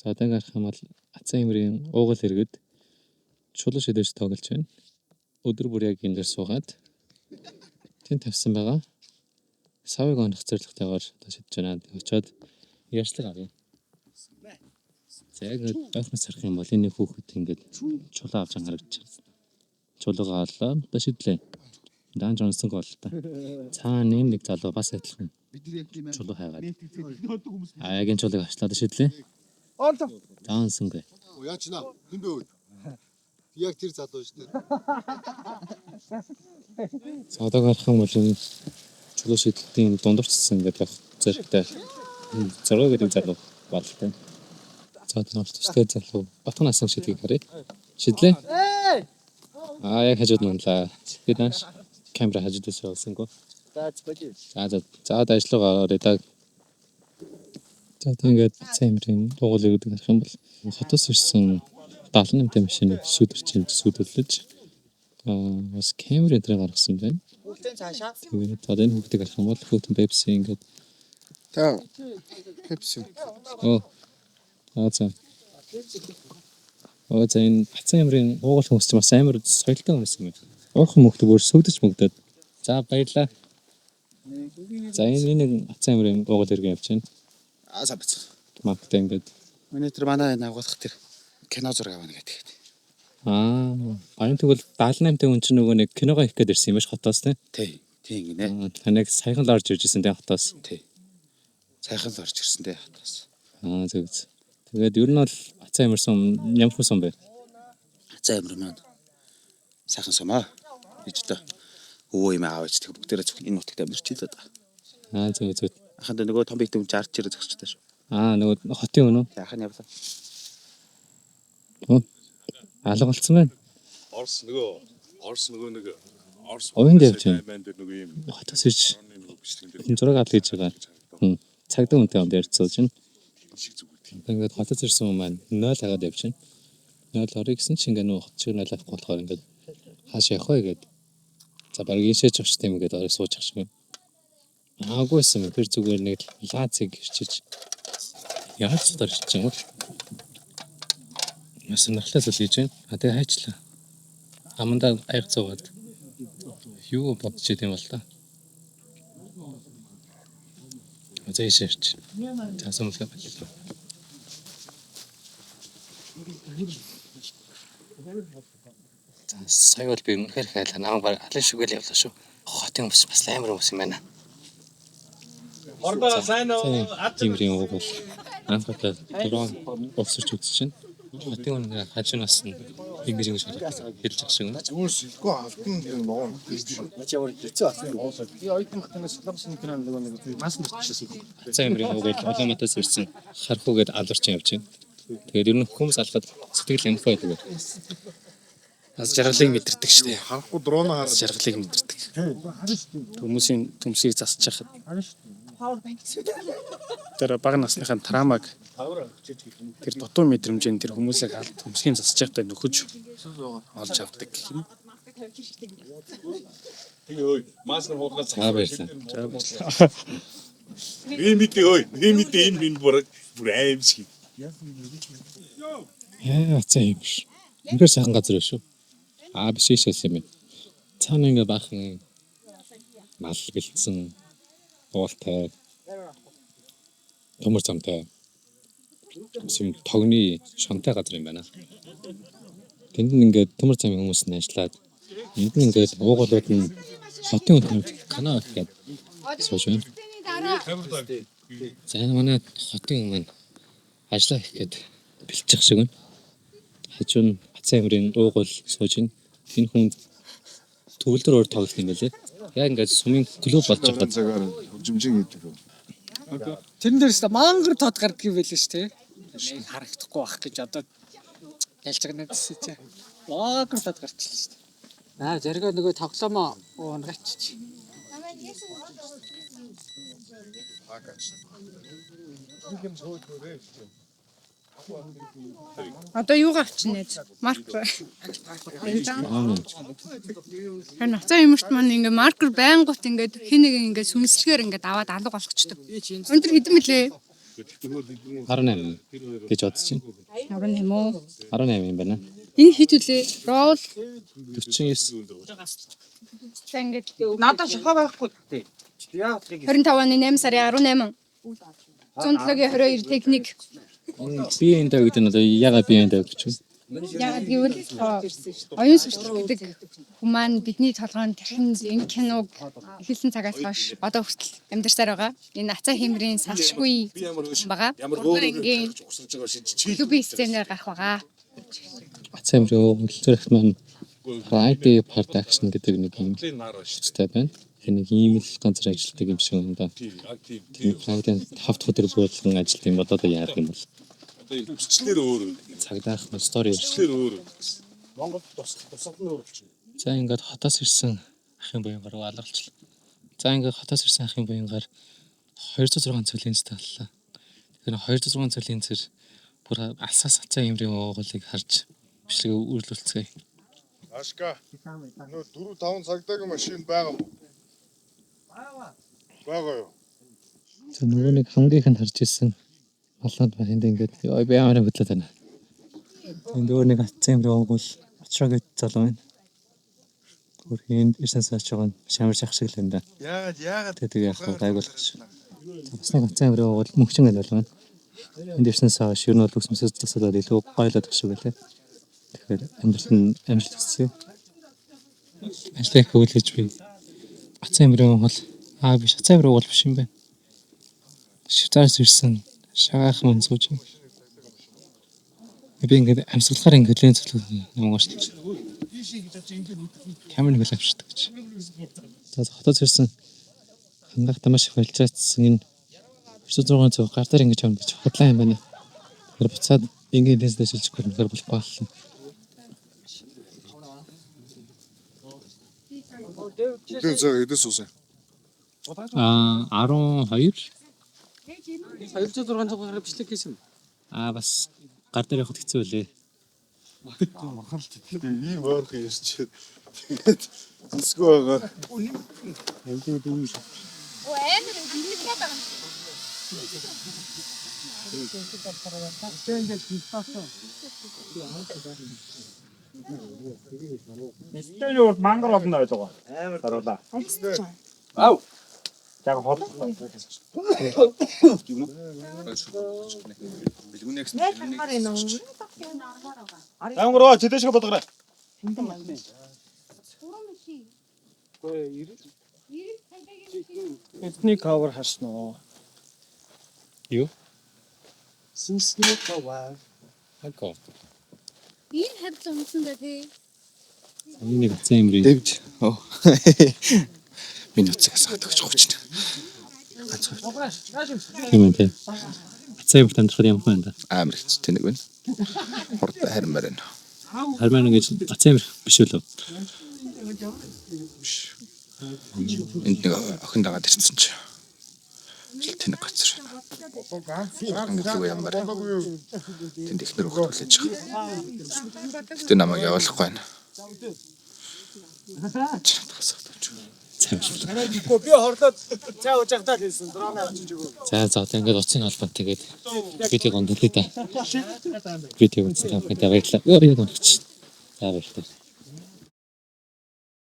За одоо ингээд харах юм бол Ацаа имрийн уугуул хэрэгэд чулуу шидэж тоглож байна. Өдөр бүр яг энэ дээр суугаад тэн тавьсан байгаа. Савыг онох зорилготойгоор одоо шидэж байна. Очоод ярьцлага авъя. За яг ойрхон сарах юм бол энэ хүүхэд ингээд чулуу авч харагдаж байна. Чулуугаа оллоо. Одоо шидлээ. Даан жонсон гол та. Цаана нэг залуу бас адилхан. Чулуу хайгаад. Яг энэ чулууг авчлаад шидлээ. Даансангүй. Яач наа? Хэн бэ вэ? Яг тэр залуу шүү дээ. За одоо гарах юм бол энэ чулуу шидлтийн дундурчсан гэдэг зэрэгтэй 6 гэдэг залуу болтой. За одоо нөштэй залуу батнаас шидгийг харъя. Шидлээ. Яг хажууд манлаа. Би дааш камера хажуудаас явуулсангүй. За ажиллагаа орё да. За тэгээд цаймрын дугуйл гэдэг харах юм бол хотоос ирсэн 78-тай машиныг сүйдвэрлэж бас камер дээр гаргасан байна. Тэгээд одоо энэ хүүхдийг харах юм бол хүүхдэн Pepsi ингээд Pepsi. За энэ Ацаамрын уугуул хүмүүс ч бас амар соёлтой хүмүүс юм байна. Уух мөхдөг өөр сөгдөж мөгдөд. За баярлаа. За энэ нэг Ацаамрын уугуул иргэн явж байна. Сайн бацаа. Магтай ингээд. Миний тэр манай навгуулах тэр кино зураг авна гэдэг. Баян тэгвэл 78-тай хүн чинь нөгөө нэг киногоо их гээд ирсэн юм биш хотоос тий. Тийм гинэ. Таныг саяхан л орж иржсэн тий хотоос. Тий. Сайхан л орж ирсэн дээ хотоос. Зөв. Тэгээд ер нь бол Ацаамар сум ямар хүн сум бэ? Ацаамар маань сайхан сум аа. Гэж та өвөө юм аавч тэг бүгдээрээ зөвхөн энэ нутагт амьдарч ийлээ да. Зөв. Аханд нөгөө том бит юм жарж ирээ зогсчихдаг шүү. Нөгөө хотын өнөө. Яхан явлаа. Алга болцсон байна. Орс нөгөө нэг Овин дээр явж байна. айман дээр нөгөө юм Хотоос ирж зураг авах гэж байгаа. Цагдаа үнтэй юм дээр цууж байна. шиг зүг үү. Ингээд хотоос ирсэн хүмүүс маань 0 хагаад явж байна. 0 орё гэсэн чинь ингээд нөгөө хот шиг 0 авахгүй болохоор ингээд хааш явах вэ гээд. За баг ийшээж очт юм гээд орой сууж ах шиг. Аагүйсэн тэр зүгээр нэг лазыг ирчиж яаж дарж чинь бол яс нахлаас л хийж байна. Тэгээ хайчлаа. Амандаа аяг цуугаад юу бодож идэм бол та. Зэшэрч. Тасамлаа боллоо. Сая бол би үнэхээр хайлаа. Намайг баг алын шүгэл явлаа шүү. Хотын хүмүүс бас амар хүмүүс юм байна. Ордоо сайн уу? Имрийн уугуул анхаатай дрон офсорч үзчихэв. Хотын хүн хажуунаас нь ингэж хэлж ах шиг байна. Үүсэхгүй халтан юм ноо. Начаар хэцүү асан. Би оюутан хатнаас ламсан кино нэг мас мөрчсөн. Ацаа имрийн уугуул Улаанбаатараас ирсэн хархуугээд аларч явж байна. Тэгээд ер нь хүмүүс алхад сэтгэл ямхай тэгээд бас жаргалыг мэдэрдэг шүү дээ. Харахгүй дрона хараад Жаргалыг мэдэрдэг. Хүмүүсийн төмсийг засаж хахад тэр бага насныхаа траамаг тэр дутуу мэдрэмжийн тэр хүмүүсийг алд төмсгийн засаж байхдаа нөхөж олж авдаг гэх юм. Ой, маскар хоолгоо Баярлалаа. ийм бүр аимшиг. Ацаа юм биш. Үнээр сайхан газар шүү. Биш шээс юм. Цаана ингээ баахан мал бэлдсэн уултай төмөр замтай юм тогны шонтой газар юм байна. Тэнд ингээд төмөр замын хүмүүс нь ажиллаад энд нь ингээд уугуулууд нь хотын хүн канаа гэдэг сууж байна. За манай хотын хүн ажиллаа их гээд бэлчих шиг байна. Хажуун Ацаамрын уугуул сууж байна. Энэ хүн төвлөр өөр тоглох юм байлээ. Яг ингээд сумын клуб болж байгаа. цагаар хөгжимжин гэдэг. Тэрэн дээрээс мангар тод гардаг юм байлээ шүү дээ. Харагдахгүй байх гэж одоо ялж байгаа надад чи. Мангар тод гарчлаа шүү дээ. Зэрэг нөгөө тоглоомоо унгаач. Одоо юу авчихна нэ? Маркер. Хэн ацаа юмшт маань ингээ маркер байнгут ингээ хин нэг ингээ сүнслэгээр ингээ аваад алга болгочдөг. Өндөр хэдэн мөлий? 18 гэж бодож байна. 18 уу? 18 юм байна. Энэ хэд үлээ? Roll 49. за ингээд Надад шахаа байхгүй дээ. Яа тийг 25 оны 8 сарын 18. 107-гийн 22 техник. Би энэ дэв гэдэг нь одоо ягаад би энэ дэв гэж вэ? Яг гэвэл оюун суртал гэдэг хүмүүс бидний толгойн тэрхэн энэ киног эхэлсэн цагаас хойш одоо хүртэл амьдарсаар байгаа. Энэ Ацаа хэмрийн салшгүй байгаа. Ингийн клубын сценээр гарах байгаа. Ацаамрын хөлтөрх маань ID production гэдэг нэг юм хэвчтэй байна. Нэг ийм л ганцаар ажилладаг юм шиг юм да. Тэгээд хавт өдөр болгон ажилладаг юм одоо яах юм бол Бичлэр өөр. цагдаа ах стори Бичлэр өөр. Монгол тусгал нь өөр болчихно. За ингээд хотоос ирсэн ахын буянгаар алгалчлаа. За ингээд хотоос ирсэн ахын буянгаар 206 цөлийн зэт таллаа. Тэгэхээр 206 цөлийн зэр бүр алсаас ацаа юмрын уугуулыг харж бичлэгээ үргэлжлүүлцгээе. Ашка. Нөө 4-5 цагдаагийн машин байгаа мó? Байгаа юу? За нөгөө нэг хамгийн их нь харж ирсэн болоод байханд ингээд ой би ямар хөдлөд байна. Энд өөр нэг ацаа юмрын уугуул очроо гэж залуу байна. Хөрхийн ирсэн саач байгаа нь шамар шах шиг л юм да. Яагаад Тэгээ яг гайгуулах шүү. Бас нэг ацаа юмрын уугуул мөнхчин гэнэ байна. Энд ирсэн сааш ер нь бол үсмэсээс засаад илүү гойлоод гэх шиг байлаа. Тэгэхээр амьдрал амжилт хүсье. Ажлыг хөвлөж би ацаа юмрын уугуул биш ацаа юмрын уугуул биш юм байна. Швейцараас ирсэн шагаах мөн сууж байна. Би ингээд амьсгалахаар ингээд лен цэцлэг юм ууш. Камер нэг л авчдаг гэж. За хотоос ирсэн хангахтаа маш их байлцаацсан энэ 906 гар дээр ингэж явна гэж бодлоо юм байна. Тэр буцаад ингээд дэсдэж шилжих гэнээр болохгүй болсон. тэр цаг эдэс үсэн? 12 206 цагаар бичлэг хийсэн. бас гар дээр явахд хэцүү үлээ. Ийм ойрхон ярьчихэд тэгээд зүсгүй байгаа. Эстэн юу мангар болно байж байгаа. Амар даруулаа. Ав. Яг хол. Ангороо чэдэшг болгоорой. Эдний кавер харсан уу? Юу? Сүнсний кавер. Хако. Энэ хавцаа өмсөн даа тий. Энэ нэг ацаа юмрын Дэвж. Оо. Миний уцаас хатагч гоочна. юм энэ. Ацаа юмрт амьдрахад ямар хүн байна да? Амар хэцүү тэнэг байна. Хурд хармаар байна. Хармаа гэж ацаа юмр биш үлээ. Энд нэг охин дагаад ирсэн чи. Тэнэг гацар. Англи ямар. Тэнд ихнэр хөлж байгаа. Гэтэ намайг явуулахгүй байна. Би хорлоод цаа ужагтаа хэлсэн. Дрон авчиж өгөө. За ингээд уцын албан тэгээд видеог ондолоо да. Видеог үзсэн та бүхэнд баярлалаа. Юу юм бэ? За баярлалаа.